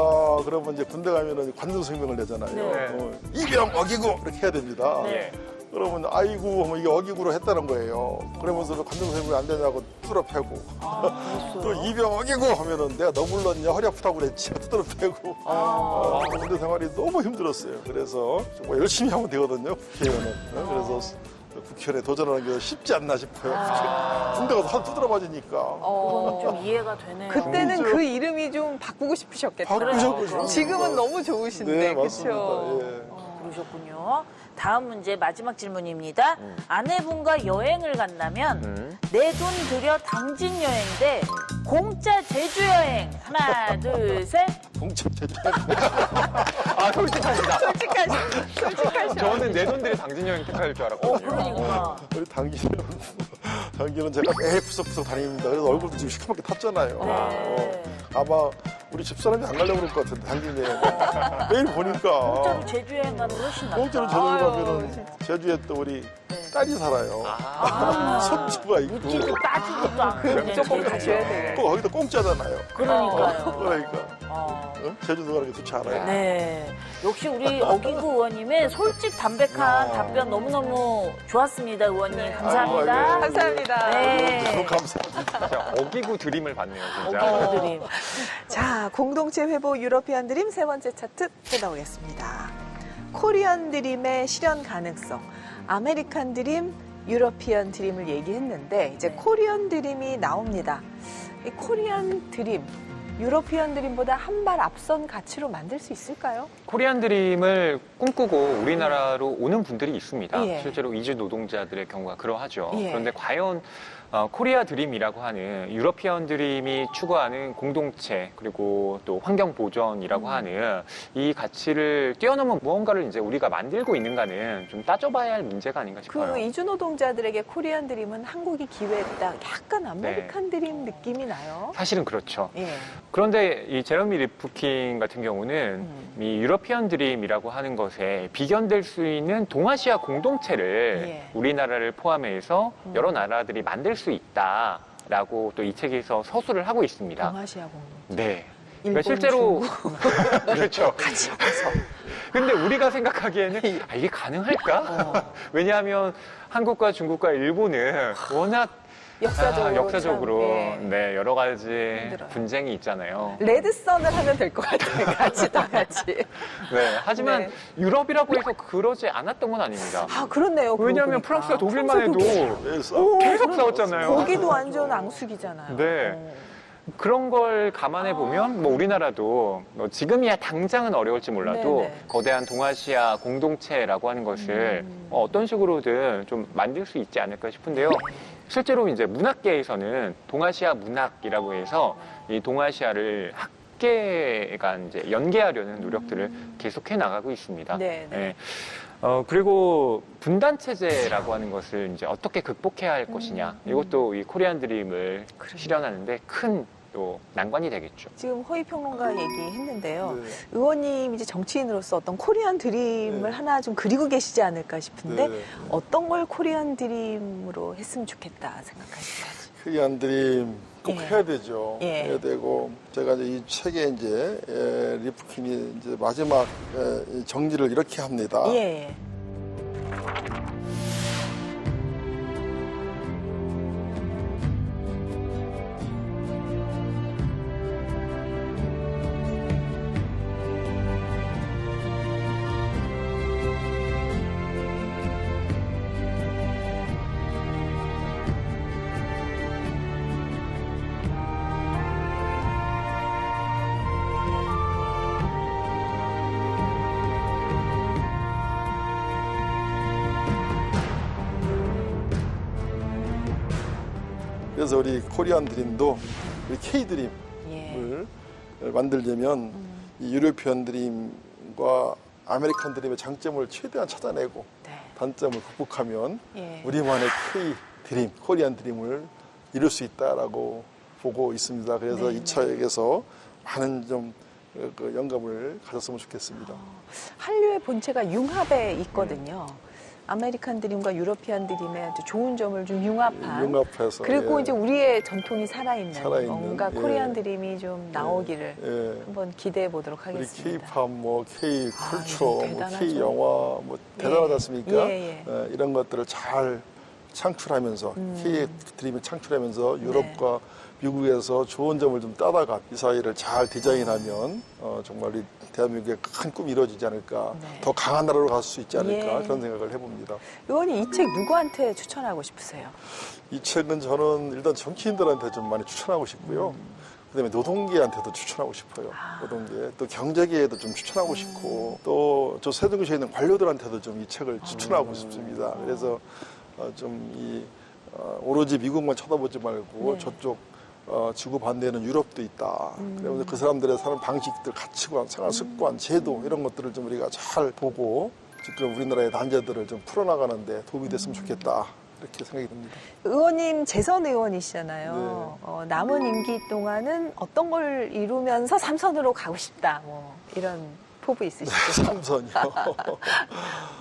그러면 이제 군대 가면은 관등성명을 내잖아요. 네. 이병 어기고 이렇게 해야 됩니다. 네. 그러면 아이고 하면 이게 어기고로 했다는 거예요. 그러면서 관등성명이 안 되냐고 두드러 패고 또 이병 어기고 하면은 내가 너 불렀냐 허리 아프다고 그랬지 두드러 패고 군대 생활이 너무 힘들었어요. 그래서 정말 열심히 하면 되거든요. 국회의원은. 그래서 국회의원에 도전하는 게 쉽지 않나 싶어요. 군대 가서 하도 두드러 맞으니까. 그건 좀 이해가 되네요. 그때는 그 이름이 좀 바꾸고 싶으셨겠다. 바꾸셨군요. 지금은 너무 좋으신데, 네, 그렇죠? 맞습니다. 예. 그러셨군요. 다음 문제 마지막 질문입니다. 아내분과 여행을 간다면 내 돈 들여 당진 여행 대 공짜 제주 여행. 하나, 둘, 셋. 공천 제주. 솔직하시다. 솔직하셔. 저는 내 돈들이 당진여행 택할 줄 알았거든요. 그러니까. 우리 당기는 제가 매일 푸석푸석 다닙니다. 그래서 얼굴도 지금 시커멓게 탔잖아요. 아마 우리 집사람이 안 가려고 그럴 것 같은데, 당기네. 매일 보니까. 공짜로 제주 여행 가면 훨씬 낫다. 공짜로 제주에 아유, 가면은 제주에 또 우리 딸이 살아요. 손주가 있고. 웃기고 따지고 또 안 그러네. 조금 제주. 가셔야 돼요. 또 거기다 공짜잖아요. 그러니까요. 그러니까. 어. 제주도 가는 게 좋지 않아요? 네. 역시 우리 어기구 의원님의 솔직 담백한 답변 너무너무 좋았습니다, 의원님. 감사합니다. 아, 감사합니다. 네. 너무 감사합니다. 진짜 어기구 드림을 받네요, 진짜. 어기구 드림. 자, 공동체 회복 유러피안 드림 세 번째 차트 뜯어오겠습니다. 코리안 드림의 실현 가능성, 아메리칸 드림, 유러피안 드림을 얘기했는데 이제 코리안 드림이 나옵니다. 이 코리안 드림, 유러피안 드림보다 한 발 앞선 가치로 만들 수 있을까요? 코리안 드림을 꿈꾸고 우리나라로 오는 분들이 있습니다. 예. 실제로 이주 노동자들의 경우가 그러하죠. 예. 그런데 과연 코리아 드림이라고 하는 유러피안 드림이 추구하는 공동체 그리고 또 환경 보전이라고 하는 이 가치를 뛰어넘은 무언가를 이제 우리가 만들고 있는가는 좀 따져봐야 할 문제가 아닌가 싶어요. 그 이주 노동자들에게 코리안 드림은 한국이 기회했다. 약간 아메리칸 드림 느낌이 나요. 사실은 그렇죠. 예. 그런데 이 제러미 리프킨 같은 경우는 이 유러피안 드림이라고 하는 것에 비견될 수 있는 동아시아 공동체를 예. 우리나라를 포함해서 여러 나라들이 만들 수 있다라고 또 이 책에서 서술을 하고 있습니다. 동아시아 공동체. 네. 일본, 그러니까 실제로 그렇죠. 같이 가서. 근데 우리가 생각하기에는 이게 가능할까? 왜냐하면 한국과 중국과 일본은 워낙 역사적으로 참, 예. 네, 여러 가지 힘들어요. 분쟁이 있잖아요. 레드선을 하면 될 것 같아요. 같이 다 같이. 네, 하지만 네. 유럽이라고 해서 그러지 않았던 건 아닙니다. 아, 그렇네요. 왜냐하면 그러고 프랑스와 보니까. 독일만 해도 그래서 오, 계속 그럼 싸웠잖아요. 거기도 완전 앙숙이잖아요. 네. 그런 걸 감안해 보면 뭐 우리나라도 뭐 지금이야 당장은 어려울지 몰라도 네네. 거대한 동아시아 공동체라고 하는 것을 어떤 식으로든 좀 만들 수 있지 않을까 싶은데요. 실제로 이제 문학계에서는 동아시아 문학이라고 해서 이 동아시아를 학계가 이제 연계하려는 노력들을 계속해 나가고 있습니다. 네네. 예. 그리고 분단 체제라고 하는 것을 이제 어떻게 극복해야 할 것이냐. 이것도 이 코리안 드림을 실현하는데 큰 또 난관이 되겠죠. 지금 허위 평론가 얘기했는데요. 네. 의원님 이제 정치인으로서 어떤 코리안 드림을 네. 하나 좀 그리고 계시지 않을까 싶은데 네. 어떤 걸 코리안 드림으로 했으면 좋겠다 생각하실까요? 코리안 드림 꼭 예. 해야 되죠. 예. 해야 되고 제가 이제 이 책에 이제 리프킨이 이제 마지막 이 정리를 이렇게 합니다. 예. 그래서 우리 코리안 드림도 우리 K 드림을 예. 만들려면 이 유로피언 드림과 아메리칸 드림의 장점을 최대한 찾아내고 네. 단점을 극복하면 예. 우리만의 K 드림, 코리안 드림을 이룰 수 있다라고 보고 있습니다. 그래서 네, 이 책에서 많은 좀 그 영감을 가졌으면 좋겠습니다. 한류의 본체가 융합에 있거든요. 아메리칸 드림과 유러피안 드림의 아주 좋은 점을 좀 융합한. 융합해서 그리고 예. 이제 우리의 전통이 살아있는, 살아있는, 뭔가 예. 코리안 드림이 좀 나오기를 예. 한번 기대해 보도록 우리 하겠습니다. K-팝, 뭐 K 아, 컬처, 이거 뭐 대단하죠. K 영화, 뭐 대단하지 예. 않습니까? 예, 이런 것들을 잘 창출하면서 K 드림을 창출하면서 유럽과 미국에서 좋은 점을 좀 따다가 이 사이를 잘 디자인하면 정말 이 대한민국의 큰 꿈이 이루어지지 않을까, 네. 더 강한 나라로 갈 수 있지 않을까 예. 그런 생각을 해봅니다. 의원님 이 책 누구한테 추천하고 싶으세요? 이 책은 저는 일단 정치인들한테 좀 많이 추천하고 싶고요. 그다음에 노동계한테도 추천하고 싶어요. 노동계, 또 경제계에도 좀 추천하고 싶고, 또 저 세종시에 있는 관료들한테도 좀 이 책을 추천하고 싶습니다. 그래서 좀 오로지 미국만 쳐다보지 말고 네. 저쪽 지구 반대에는 유럽도 있다. 그러면서 그 사람들의 사는 방식들, 가치관, 생활 습관, 제도 이런 것들을 좀 우리가 잘 보고 지금 우리나라의 난제들을 좀 풀어나가는데 도움이 됐으면 좋겠다. 이렇게 생각이 듭니다. 의원님 재선 의원이시잖아요. 남은 임기 동안은 어떤 걸 이루면서 삼선으로 가고 싶다. 뭐 이런 포부 있으시죠? 삼선이요.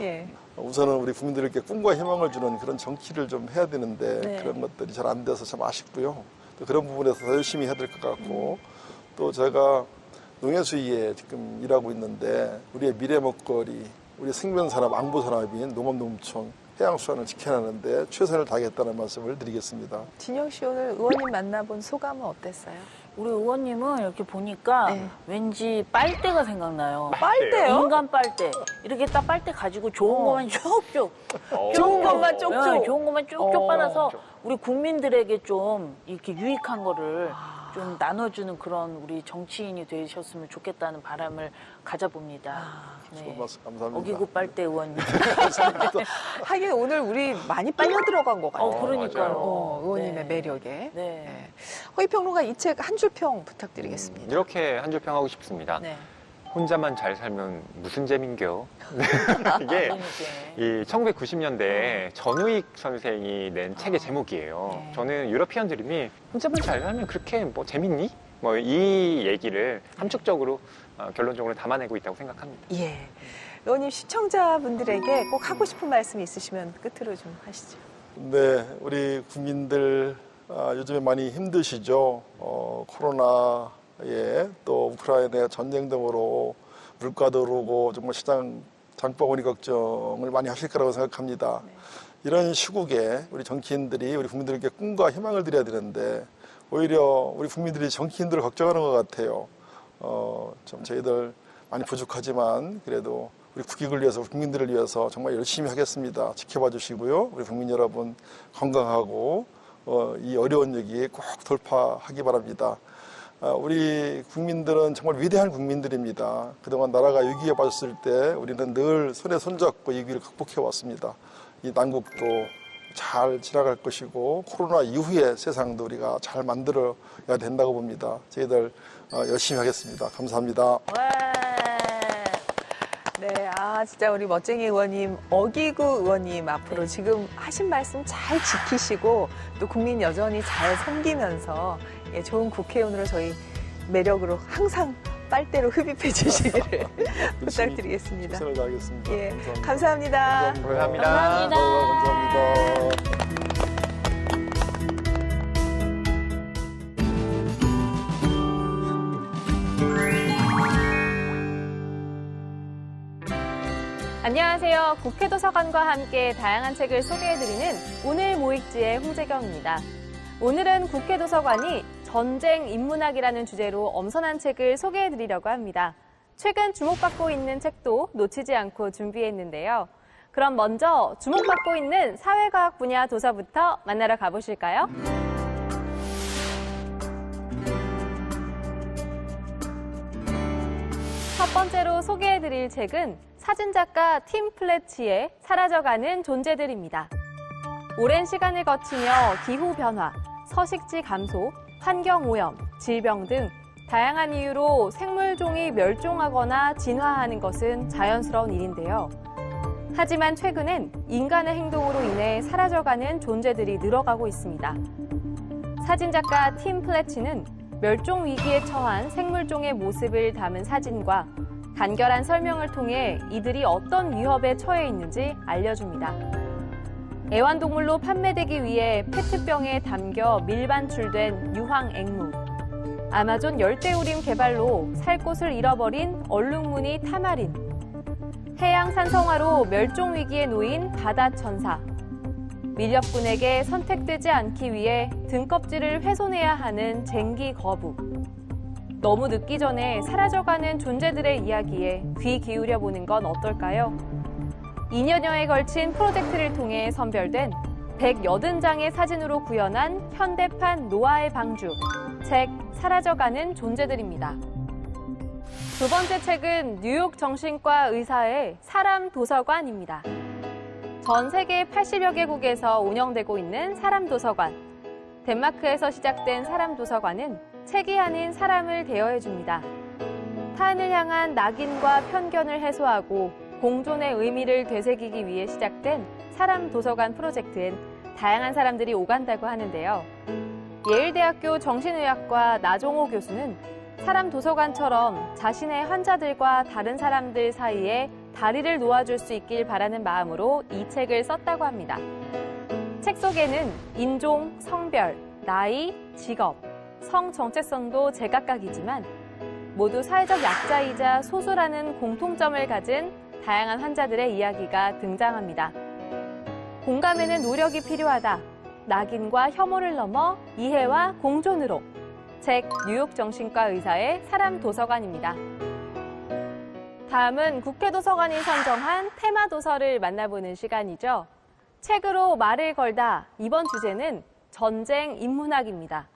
예. 우선은 우리 국민들에게 꿈과 희망을 주는 그런 정치를 좀 해야 되는데 네. 그런 것들이 잘 안 돼서 참 아쉽고요. 또 그런 부분에서 더 열심히 해야 될 것 같고 또 제가 농해수위에 지금 일하고 있는데 우리의 미래 먹거리, 우리 생명산업, 안보산업인 농업농촌, 해양수산을 지켜내는데 최선을 다하겠다는 말씀을 드리겠습니다. 진영 씨 오늘 의원님 만나본 소감은 어땠어요? 우리 의원님은 이렇게 보니까 네. 왠지 빨대가 생각나요. 빨대요? 인간 빨대. 이렇게 딱 빨대 가지고 좋은 것만 쭉쭉. 좋은 것만 쪽쪽. 네, 좋은 것만 쭉쭉 어. 빨아서 우리 국민들에게 좀 이렇게 유익한 거를 좀 나눠주는 그런 우리 정치인이 되셨으면 좋겠다는 바람을 가져봅니다. 좋은 말씀 감사합니다. 어기구 빨대 의원님. 하긴 오늘 우리 많이 빨려 들어간 것 같아요. 그러니까요. 의원님의 네. 매력에. 네. 네. 허위평론가 이 책 한 줄 평 부탁드리겠습니다. 이렇게 한 줄 평하고 싶습니다. 네. 혼자만 잘 살면 무슨 재민겨? 이게 그러니까. 이 1990년대에 전우익 선생이 낸 책의 제목이에요. 네. 저는 유러피언 드림이 혼자만 잘 살면 그렇게 뭐 재밌니? 뭐 이 얘기를 함축적으로 결론적으로 담아내고 있다고 생각합니다. 예. 의원님 시청자분들에게 꼭 하고 싶은 말씀 있으시면 끝으로 좀 하시죠. 네, 우리 국민들 요즘에 많이 힘드시죠. 코로나에 또 우크라이나 전쟁 등으로 물가도 오르고 정말 시장 장바구니 걱정을 많이 하실 거라고 생각합니다. 이런 시국에 우리 정치인들이 우리 국민들에게 꿈과 희망을 드려야 되는데 오히려 우리 국민들이 정치인들을 걱정하는 것 같아요. 좀 저희들 많이 부족하지만 그래도 우리 국익을 위해서, 우리 국민들을 위해서 정말 열심히 하겠습니다. 지켜봐 주시고요. 우리 국민 여러분 건강하고 이 어려운 여기에 꼭 돌파하기 바랍니다. 우리 국민들은 정말 위대한 국민들입니다. 그동안 나라가 위기에 빠졌을 때 우리는 늘 손에 손잡고 이 위기를 극복해 왔습니다. 이 난국도 잘 지나갈 것이고 코로나 이후의 세상도 우리가 잘 만들어야 된다고 봅니다. 저희들 열심히 하겠습니다. 감사합니다. 와. 네, 진짜 우리 멋쟁이 의원님, 어기구 의원님 앞으로 지금 하신 말씀 잘 지키시고 또 국민 여전히 잘 섬기면서 좋은 국회의원으로 저희 매력으로 항상 빨대로 흡입해 주시기를 부탁드리겠습니다. 최선을 다하겠습니다. 예, 감사합니다. 감사합니다. 감사합니다. 안녕하세요. 국회도서관과 함께 다양한 책을 소개해드리는 오늘 모익지의 홍재경입니다. 오늘은 국회도서관이 전쟁 인문학이라는 주제로 엄선한 책을 소개해드리려고 합니다. 최근 주목받고 있는 책도 놓치지 않고 준비했는데요. 그럼 먼저 주목받고 있는 사회과학 분야 도서부터 만나러 가보실까요? 첫 번째로 소개해드릴 책은 사진작가 팀 플래치의 사라져가는 존재들입니다. 오랜 시간을 거치며 기후변화, 서식지 감소, 환경오염, 질병 등 다양한 이유로 생물종이 멸종하거나 진화하는 것은 자연스러운 일인데요. 하지만 최근엔 인간의 행동으로 인해 사라져가는 존재들이 늘어가고 있습니다. 사진작가 팀 플래치는 멸종 위기에 처한 생물종의 모습을 담은 사진과 간결한 설명을 통해 이들이 어떤 위협에 처해 있는지 알려줍니다. 애완동물로 판매되기 위해 페트병에 담겨 밀반출된 유황앵무, 아마존 열대우림 개발로 살 곳을 잃어버린 얼룩무늬 타마린, 해양 산성화로 멸종 위기에 놓인 바다천사, 밀렵꾼에게 선택되지 않기 위해 등껍질을 훼손해야 하는 쟁기 거북, 너무 늦기 전에 사라져가는 존재들의 이야기에 귀 기울여 보는 건 어떨까요? 2년여에 걸친 프로젝트를 통해 선별된 180장의 사진으로 구현한 현대판 노아의 방주, 책 사라져가는 존재들입니다. 두 번째 책은 뉴욕 정신과 의사의 사람 도서관입니다. 전 세계 80여 개국에서 운영되고 있는 사람 도서관. 덴마크에서 시작된 사람 도서관은 책이 아닌 사람을 대여해줍니다. 타인을 향한 낙인과 편견을 해소하고 공존의 의미를 되새기기 위해 시작된 사람 도서관 프로젝트엔 다양한 사람들이 오간다고 하는데요. 예일대학교 정신의학과 나종호 교수는 사람 도서관처럼 자신의 환자들과 다른 사람들 사이에 다리를 놓아줄 수 있길 바라는 마음으로 이 책을 썼다고 합니다. 책 속에는 인종, 성별, 나이, 직업, 성 정체성도 제각각이지만 모두 사회적 약자이자 소수라는 공통점을 가진 다양한 환자들의 이야기가 등장합니다. 공감에는 노력이 필요하다. 낙인과 혐오를 넘어 이해와 공존으로. 책 뉴욕 정신과 의사의 사람 도서관입니다. 다음은 국회도서관이 선정한 테마 도서를 만나보는 시간이죠. 책으로 말을 걸다. 이번 주제는 전쟁 인문학입니다.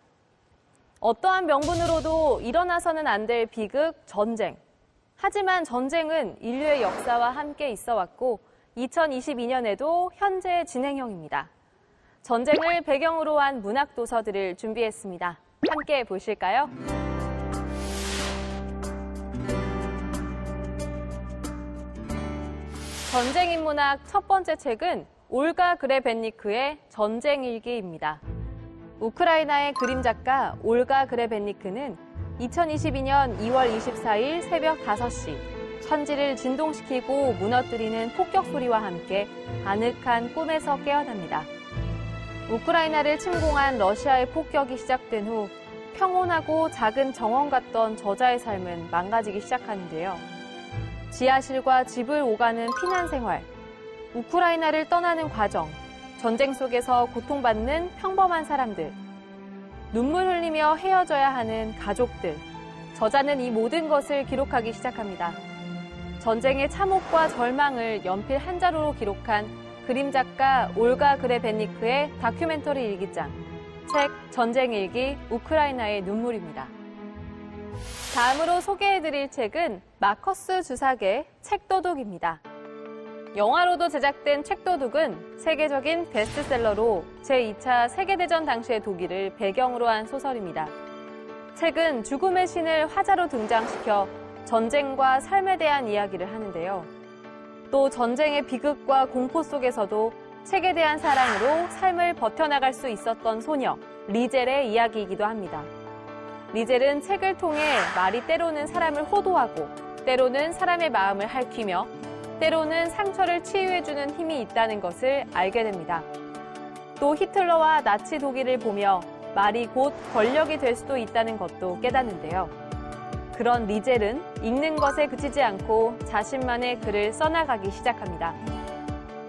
어떠한 명분으로도 일어나서는 안 될 비극 전쟁. 하지만 전쟁은 인류의 역사와 함께 있어 왔고 2022년에도 현재 진행형입니다. 전쟁을 배경으로 한 문학 도서들을 준비했습니다. 함께 보실까요? 전쟁 인문학 첫 번째 책은 올가 그레벤니크의 전쟁일기입니다. 우크라이나의 그림 작가 올가 그레벤니크는 2022년 2월 24일 새벽 5시 천지를 진동시키고 무너뜨리는 폭격 소리와 함께 아늑한 꿈에서 깨어납니다. 우크라이나를 침공한 러시아의 폭격이 시작된 후 평온하고 작은 정원 같던 저자의 삶은 망가지기 시작하는데요. 지하실과 집을 오가는 피난 생활, 우크라이나를 떠나는 과정, 전쟁 속에서 고통받는 평범한 사람들, 눈물 흘리며 헤어져야 하는 가족들, 저자는 이 모든 것을 기록하기 시작합니다. 전쟁의 참혹과 절망을 연필 한 자루로 기록한 그림 작가 올가 그레벤니크의 다큐멘터리 일기장, 책 전쟁일기 우크라이나의 눈물입니다. 다음으로 소개해드릴 책은 마커스 주삭의 책도둑입니다. 영화로도 제작된 책도둑은 세계적인 베스트셀러로 제2차 세계대전 당시의 독일을 배경으로 한 소설입니다. 책은 죽음의 신을 화자로 등장시켜 전쟁과 삶에 대한 이야기를 하는데요. 또 전쟁의 비극과 공포 속에서도 책에 대한 사랑으로 삶을 버텨나갈 수 있었던 소녀, 리젤의 이야기이기도 합니다. 리젤은 책을 통해 말이 때로는 사람을 호도하고 때로는 사람의 마음을 핥히며 때로는 상처를 치유해주는 힘이 있다는 것을 알게 됩니다. 또 히틀러와 나치 독일을 보며 말이 곧 권력이 될 수도 있다는 것도 깨닫는데요. 그런 리젤은 읽는 것에 그치지 않고 자신만의 글을 써나가기 시작합니다.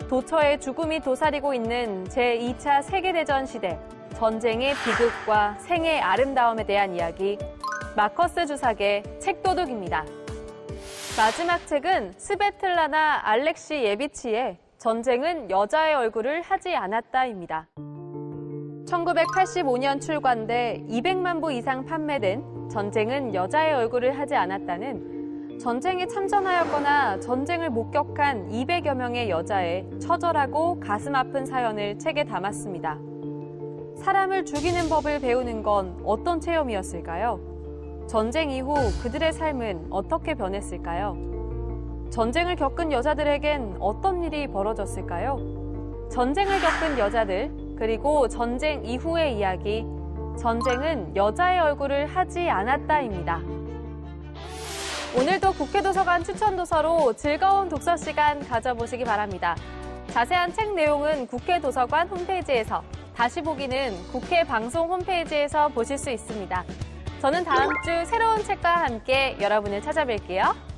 도처에 죽음이 도사리고 있는 제2차 세계대전 시대, 전쟁의 비극과 생의 아름다움에 대한 이야기, 마커스 주삭의 책도둑입니다. 마지막 책은 스베틀라나 알렉시 예비치의 전쟁은 여자의 얼굴을 하지 않았다입니다. 1985년 출간돼 200만 부 이상 판매된 전쟁은 여자의 얼굴을 하지 않았다는 전쟁에 참전하였거나 전쟁을 목격한 200여 명의 여자의 처절하고 가슴 아픈 사연을 책에 담았습니다. 사람을 죽이는 법을 배우는 건 어떤 체험이었을까요? 전쟁 이후 그들의 삶은 어떻게 변했을까요? 전쟁을 겪은 여자들에겐 어떤 일이 벌어졌을까요? 전쟁을 겪은 여자들, 그리고 전쟁 이후의 이야기, 전쟁은 여자의 얼굴을 하지 않았다입니다. 오늘도 국회도서관 추천도서로 즐거운 독서 시간 가져보시기 바랍니다. 자세한 책 내용은 국회도서관 홈페이지에서, 다시 보기는 국회 방송 홈페이지에서 보실 수 있습니다. 저는 다음 주 새로운 책과 함께 여러분을 찾아뵐게요.